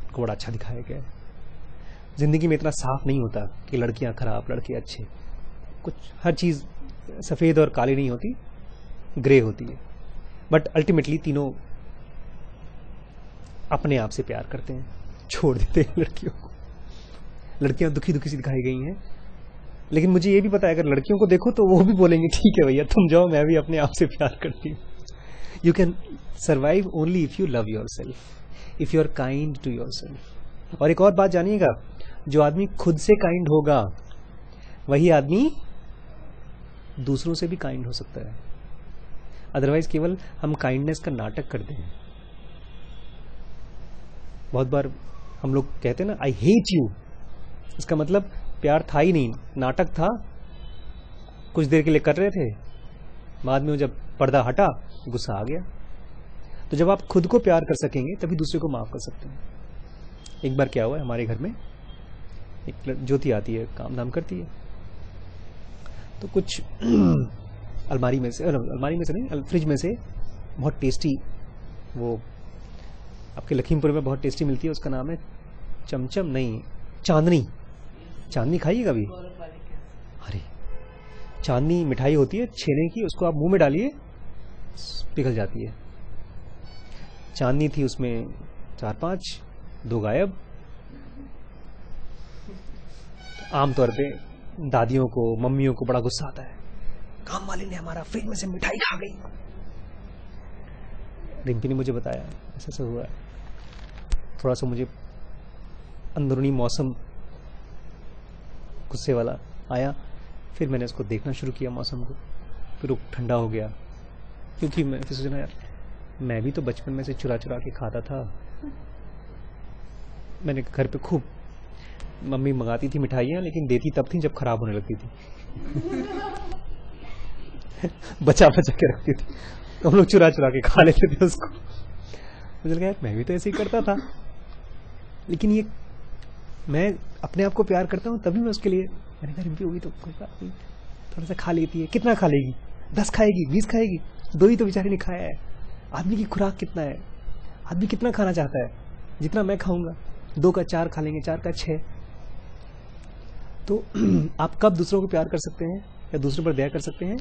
उनको बड़ा अच्छा दिखाया गया है। जिंदगी में इतना साफ नहीं होता कि लड़कियां खराब लड़के अच्छे। कुछ हर चीज सफेद और काली नहीं होती, ग्रे होती है। बट अल्टीमेटली तीनों अपने आप से प्यार करते हैं, छोड़ देते हैं लड़कियों को। लड़कियां दुखी दुखी सी दिखाई गई हैं। लेकिन मुझे ये भी पता है, अगर लड़कियों को देखो तो वो भी बोलेंगे ठीक है भैया तुम जाओ, मैं भी अपने आप से प्यार करती हूँ। You can survive only if you love yourself, if you are kind to yourself. और एक और बात जानिएगा, जो आदमी खुद से काइंड होगा वही आदमी दूसरों से भी काइंड हो सकता है। अदरवाइज केवल हम काइंडनेस का नाटक करते हैं। बहुत बार हम लोग कहते हैं ना, आई हेट यू, इसका मतलब प्यार था ही नहीं, नाटक था। कुछ देर के लिए कर रहे थे, बाद में जब पर्दा हटा गुस्सा आ गया। तो जब आप खुद को प्यार कर सकेंगे तभी दूसरे को माफ कर सकते हैं। एक बार क्या हुआ, हमारे घर में एक ज्योति आती है, काम धाम करती है। तो कुछ अलमारी में से नहीं, फ्रिज में से बहुत टेस्टी, वो आपके लखीमपुर में बहुत टेस्टी मिलती है, उसका नाम है चमचम नहीं, चांदनी खाइएगा अभी? अरे चांदनी मिठाई होती है छेने की, उसको आप मुंह में डालिए पिघल जाती है। चांदनी थी उसमें 4-5, 2 गायब। आमतौर पे दादियों को, मम्मियों को बड़ा गुस्सा आता है, काम वाली ने हमारा फ्रिज में से मिठाई खा गई। रिंपी ने मुझे बताया ऐसा हुआ है। थोड़ा सा मुझे अंदरूनी मौसम गुस्से वाला आया। फिर मैंने उसको देखना शुरू किया मौसम को, फिर वो ठंडा हो गया, क्योंकि मैं फिर सोचा यार मैं भी तो बचपन में से चुरा चुरा के खाता था। मैंने घर पे खूब, मम्मी मंगाती थी मिठाइयाँ, लेकिन देती तब थी जब खराब होने लगती थी। बचा बचा के रखती थी, तो हम लोग चुरा चुरा के खा लेते थे उसको। मुझे लगा यार मैं भी तो ऐसे ही करता था, लेकिन ये मैं अपने आप को प्यार करता हूँ तभी मैं उसके लिए, मैंने कहा रिम्पी होगी तो कोई बात नहीं, थोड़ा सा खा लेती है। कितना खा लेगी? 10 खाएगी, 20 खाएगी, 2 ही तो बेचारी ने खाया है। आदमी की खुराक कितना है, आदमी कितना खाना चाहता है? जितना मैं खाऊंगा, 2 का 4 खा लेंगे, 4 का 6। तो आप कब दूसरों को प्यार कर सकते हैं या दूसरों पर दया कर सकते हैं?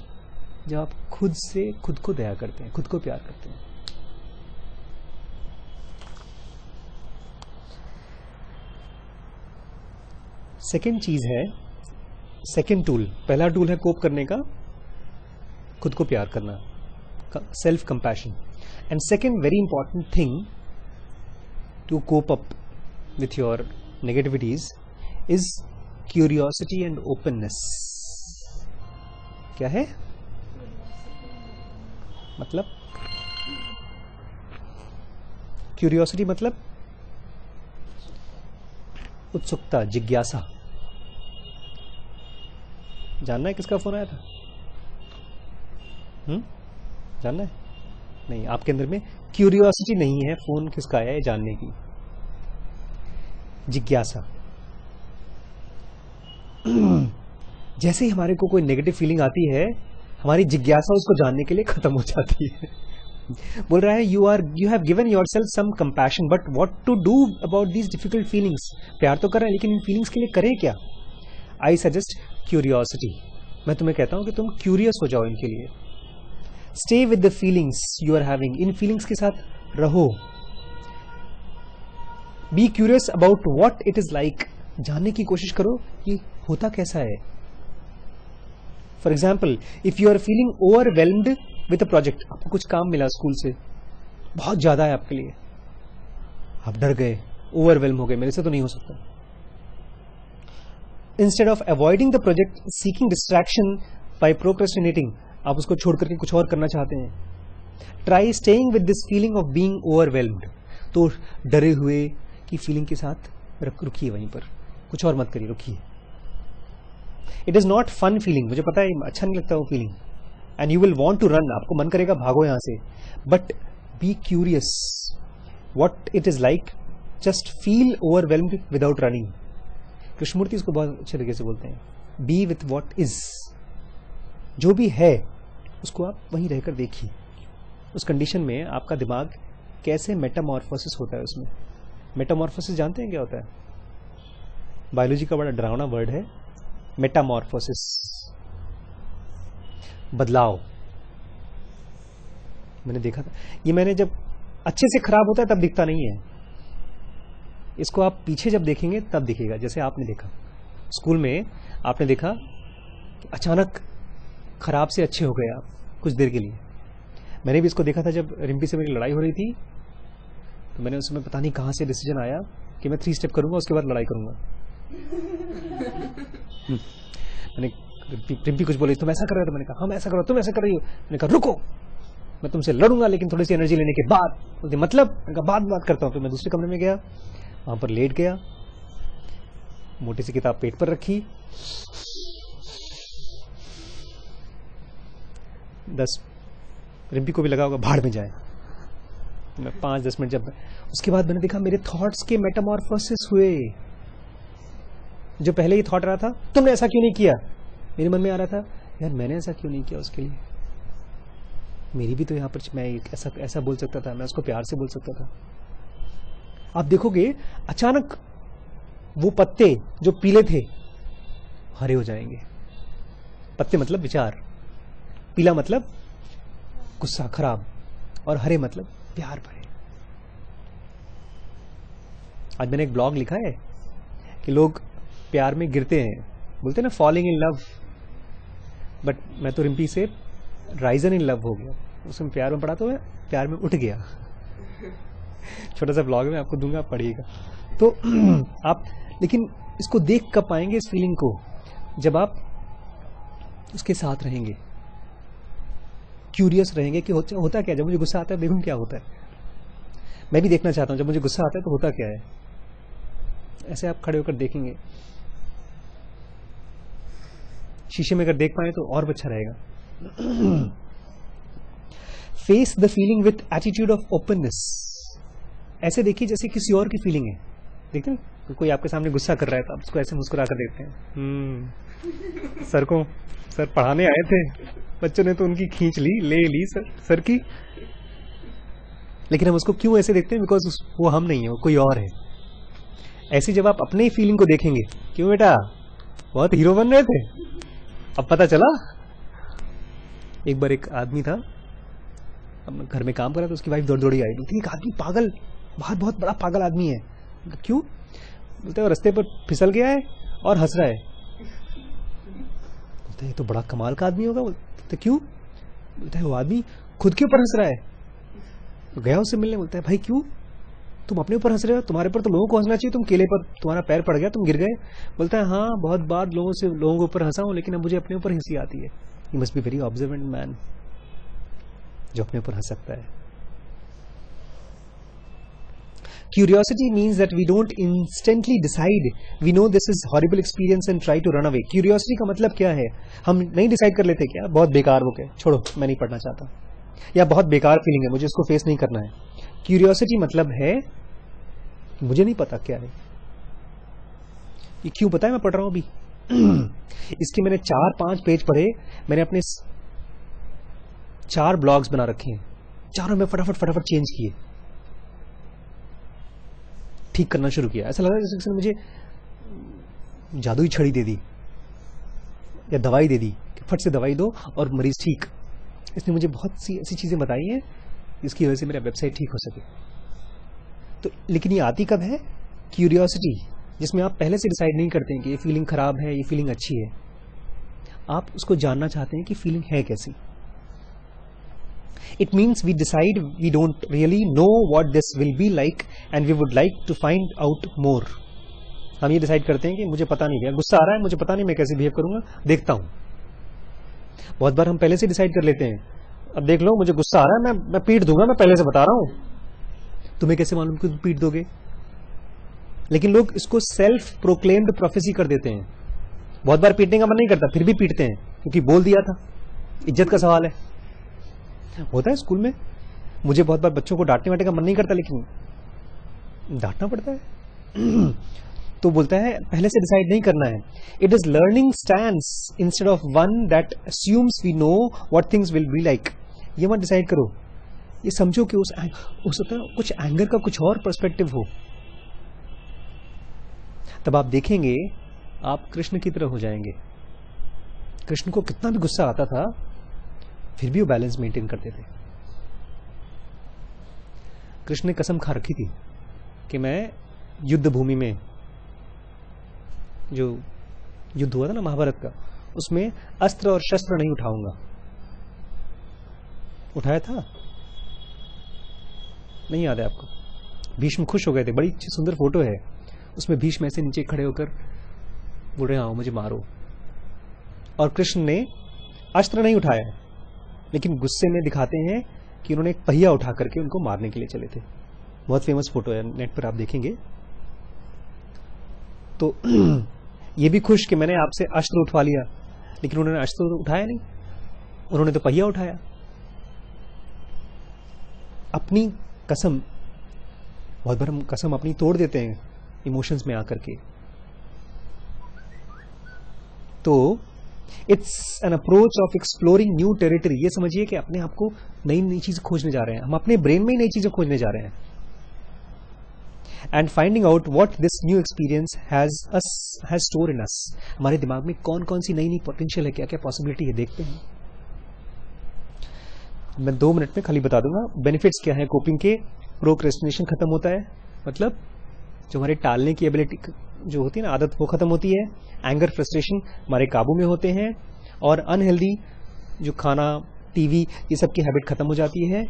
जब आप खुद से खुद को दया करते हैं, खुद को प्यार करते हैं। सेकेंड चीज है, सेकेंड टूल, पहला टूल है कोप करने का, खुद को प्यार करना, self compassion. And second very important thing to cope up with your negativities is curiosity and openness. क्या है मतलब? क्यूरियोसिटी मतलब उत्सुकता, जिज्ञासा। जानना है किसका फोन आया था? जानना है? नहीं, आपके अंदर में क्यूरियोसिटी नहीं है, फोन किसका आया है जानने की। जिज्ञासा। जैसे ही हमारे को कोई नेगेटिव फीलिंग आती है, हमारी जिज्ञासा उसको जानने के लिए खत्म हो जाती है। बोल रहा है you have given yourself some compassion, but what to do about these difficult feelings. प्यार तो कर रहे हैं, लेकिन इन फीलिंग्स के लिए करें क्या? I suggest curiosity. मैं तुम्हें कहता हूं कि तुम क्यूरियस हो जाओ इनके लिए। Stay with the feelings you are having, इन फीलिंग्स के साथ रहो। Be curious about what it is like, जानने की कोशिश करो कि होता कैसा है। For example, if you are feeling overwhelmed with a project, आपको कुछ काम मिला स्कूल से, बहुत ज्यादा है आपके लिए, आप डर गए, ओवरवेल्म हो गए, मेरे से तो नहीं हो सकता। Instead of avoiding the project, seeking distraction by procrastinating, आप उसको छोड़ करके कुछ और करना चाहते हैं। Try staying with this feeling of being overwhelmed, तो डरे हुए की फीलिंग के साथ रुकिए वहीं पर, कुछ और मत करिए, रुकिए। It is not fun feeling, मुझे पता है अच्छा नहीं लगता वो feeling, and you will want to run, आपको मन करेगा भागो यहां से, but be curious what it is like, just feel overwhelmed without running. Krishnamurti इसको बहुत अच्छे तरीके से बोलते हैं, बी विथ वॉट इज, जो भी है उसको आप वहीं रहकर देखिए। उस कंडीशन में आपका दिमाग कैसे मेटामॉर्फोसिस होता है उसमें। मेटामॉर्फोसिस जानते हैं क्या होता है? बायोलॉजी का बड़ा डरावना वर्ड है मेटामॉर्फोसिस, बदलाव। मैंने देखा था ये, मैंने जब अच्छे से खराब होता है तब दिखता नहीं है, इसको आप पीछे जब देखेंगे तब दिखेगा। जैसे आपने देखा स्कूल में, आपने देखा कि अचानक खराब से अच्छे हो गए आप कुछ देर के लिए। मैंने भी इसको देखा था जब रिम्पी से मेरी लड़ाई हो रही थी, तो मैंने उसमें पता नहीं कहां से डिसीजन आया कि मैं 3 स्टेप करूंगा, उसके बाद लड़ाई करूंगा। मैंने रिम्पी कुछ बोली, तुम ऐसा कर रहे हो, तो मैंने कहा हम ऐसा करो, तुम ऐसा कर रही हो। मैंने कहा रुको, मैं तुमसे लड़ूंगा लेकिन थोड़ी सी एनर्जी लेने के बाद। बोलते मतलब? मैंने कहा बाद बात करता हूं। तो मैं दूसरे कमरे में गया, वहां पर लेट गया, मोटी सी किताब पेट पर रखी, 10 रिम्पी को भी लगा होगा भाड़ में जाए। मैं 5-10 मिनट जब, उसके बाद मैंने देखा मेरे थॉट्स के मेटामॉर्फोसिस हुए। जो पहले ही थॉट रहा था तुमने ऐसा क्यों नहीं किया, मेरे मन में आ रहा था यार मैंने ऐसा क्यों नहीं किया उसके लिए, मेरी भी तो यहां पर, मैं ऐसा बोल सकता था, मैं उसको प्यार से बोल सकता था। आप देखोगे अचानक वो पत्ते जो पीले थे हरे हो जाएंगे। पत्ते मतलब विचार, पीला मतलब गुस्सा खराब, और हरे मतलब प्यार भरे। आज मैंने एक ब्लॉग लिखा है कि लोग प्यार में गिरते हैं, बोलते हैं ना फॉलिंग इन लव, बट मैं तो रिम्पी से राइजन इन लव हो गया। उसमें प्यार में पड़ा तो मैं प्यार में उठ गया। छोटा सा ब्लॉग में आपको दूंगा, आप पढ़िएगा। तो आप लेकिन इसको देख कब पाएंगे इस फीलिंग को, जब आप उसके साथ रहेंगे, क्यूरियस रहेंगे कि होता क्या, जब मुझे गुस्सा आता है देखूं क्या होता है, मैं भी देखना चाहता हूं जब मुझे गुस्सा आता है तो होता क्या है। ऐसे आप खड़े होकर देखेंगे, शीशे में अगर देख पाए तो और अच्छा रहेगा। Face the feeling with attitude of openness. ऐसे देखिए जैसे किसी और की फीलिंग है। देखते हैं तो कोई आपके सामने गुस्सा कर रहा है तो आप उसको ऐसे मुस्कुरा कर देखते हैं। सर पढ़ाने आए थे, बच्चों ने तो उनकी खींच ली सर की, लेकिन हम उसको क्यों ऐसे देखते हैं? बिकॉज वो हम नहीं है, वो कोई और है। ऐसे जब आप अपने ही फीलिंग को देखेंगे, क्यों बेटा बहुत हीरो बन रहे थे, अब पता चला। एक बार एक आदमी था, अपने घर में काम कर रहा था, उसकी वाइफ दौड़ी आई, बोलती एक आदमी पागल, बहुत बड़ा पागल आदमी है। क्यों? बोलते वो रास्ते पर फिसल गया है और हंस रहा है। बोलते ये तो बड़ा कमाल का आदमी होगा। बोलते क्यों? बोलता है वो आदमी खुद के ऊपर हंस रहा है। तो गया उससे मिलने, बोलता है भाई क्यों, तुम अपने ऊपर हंस रहे हो, तुम्हारे पर तो लोगों को हंसना चाहिए, तुम केले पर तुम्हारा पैर पड़ गया, तुम गिर गए। बोलता है हाँ बहुत बार लोगों के ऊपर हंसा हूं, लेकिन अब मुझे अपने ऊपर हंसी आती है। You must be very observant man जो अपने ऊपर हंस सकता है। Curiosity means that we don't instantly decide we know this is horrible experience and try to run away. Curiosity का मतलब क्या है? हम नहीं डिसाइड कर लेते क्या बहुत बेकार बुक है, छोड़ो मैं नहीं पढ़ना चाहता, या बहुत बेकार फीलिंग है मुझे इसको फेस नहीं करना है। क्यूरियोसिटी मतलब है मुझे नहीं पता क्या है, ये क्यों पता है मैं पढ़ रहा हूं अभी। इसके मैंने 4-5 पेज पढ़े, मैंने अपने 4 ब्लॉग्स बना रखे हैं, चारों में फटाफट चेंज किए, ठीक करना शुरू किया। ऐसा लगा जैसे किसी ने मुझे जादुई छड़ी दे दी या दवाई दे दी कि फट से दवाई दो और मरीज ठीक। इसने मुझे बहुत सी ऐसी चीजें बताई हैं जिसकी वजह से मेरा वेबसाइट ठीक हो सके। तो लेकिन ये आती कब है? क्यूरियोसिटी, जिसमें आप पहले से डिसाइड नहीं करते हैं कि ये फीलिंग खराब है, ये फीलिंग अच्छी है, आप उसको जानना चाहते हैं कि फीलिंग है कैसी। It means we decide we don't really know what this will be like and we would like to find out more. हम ये डिसाइड करते हैं कि मुझे पता नहीं, गुस्सा आ रहा है, मुझे पता नहीं मैं कैसे बिहेव करूंगा, देखता हूं। बहुत बार हम पहले से डिसाइड कर लेते हैं, अब देख लो मुझे गुस्सा आ रहा है, मैं पीट दूंगा, मैं पहले से बता रहा हूं। तुम्हें कैसे मालूम कि तुम पीट दोगे? लेकिन लोग इसको सेल्फ प्रोक्लेम्ड प्रोफेसी कर देते हैं। बहुत बार पीटने का मन नहीं करता, फिर भी पीटते हैं क्योंकि बोल दिया था, इज्जत का सवाल है। होता है स्कूल में, मुझे बहुत बार बच्चों को डांटने वाटने का मन नहीं करता, लेकिन डांटना पड़ता है। तो बोलता है पहले से डिसाइड नहीं करना है। It is learning stance instead of one that assumes we know what things will be like. ये मत डिसाइड करो, ये समझो कि उस कुछ एंगर का कुछ और पर्सपेक्टिव हो, तब आप देखेंगे आप कृष्ण की तरह हो जाएंगे। कृष्ण को कितना भी गुस्सा आता था फिर भी वो बैलेंस मेंटेन करते थे। कृष्ण ने कसम खा रखी थी कि मैं युद्ध भूमि में, जो युद्ध हुआ था ना महाभारत का, उसमें अस्त्र और शस्त्र नहीं उठाऊंगा। उठाया था? नहीं याद है आपको? भीष्म खुश हो गए थे, बड़ी अच्छी सुंदर फोटो है उसमें, भीष्म ऐसे नीचे खड़े होकर बोल रहे आओ मुझे मारो, और कृष्ण ने अस्त्र नहीं उठाया, लेकिन गुस्से में दिखाते हैं कि उन्होंने एक पहिया उठा करके उनको मारने के लिए चले थे। बहुत फेमस फोटो है, नेट पर आप देखेंगे। तो ये भी खुश कि मैंने आपसे अस्त्र उठवा लिया, लेकिन उन्होंने अस्त्र तो उठाया नहीं, उन्होंने तो पहिया उठाया। अपनी कसम, बहुत बार हम कसम अपनी तोड़ देते हैं इमोशंस में आकर के। तो it's an approach of exploring new territory. ये समझिए कि अपने आप को नई नई चीजें खोजने जा रहे हैं, हम अपने ब्रेन में ही नई चीजें खोजने जा रहे हैं। And finding out what this new experience has store in us. हमारे दिमाग में कौन कौन सी नई नई पोटेंशियल है, क्या क्या पॉसिबिलिटी है, देखते हैं। मैं 2 मिनट में खाली बता दूंगा बेनिफिट्स क्या है कोपिंग के। प्रोक्रेस्टिनेशन खत्म होता है, मतलब जो हमारे टालने की एबिलिटी जो होती है ना, आदत, वो खत्म होती है। एंगर, फ्रस्ट्रेशन हमारे काबू में होते हैं, और अनहेल्दी जो खाना, टीवी, ये सब की हैबिट खत्म हो जाती है।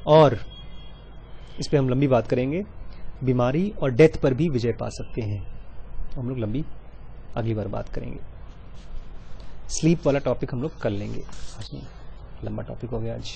और इस पे हम लंबी बात करेंगे, बीमारी और डेथ पर भी विजय पा सकते हैं। हम लोग लंबी अगली बार बात करेंगे। स्लीप वाला टॉपिक हम लोग कर लेंगे। आज नहीं, लंबा टॉपिक हो गया आज।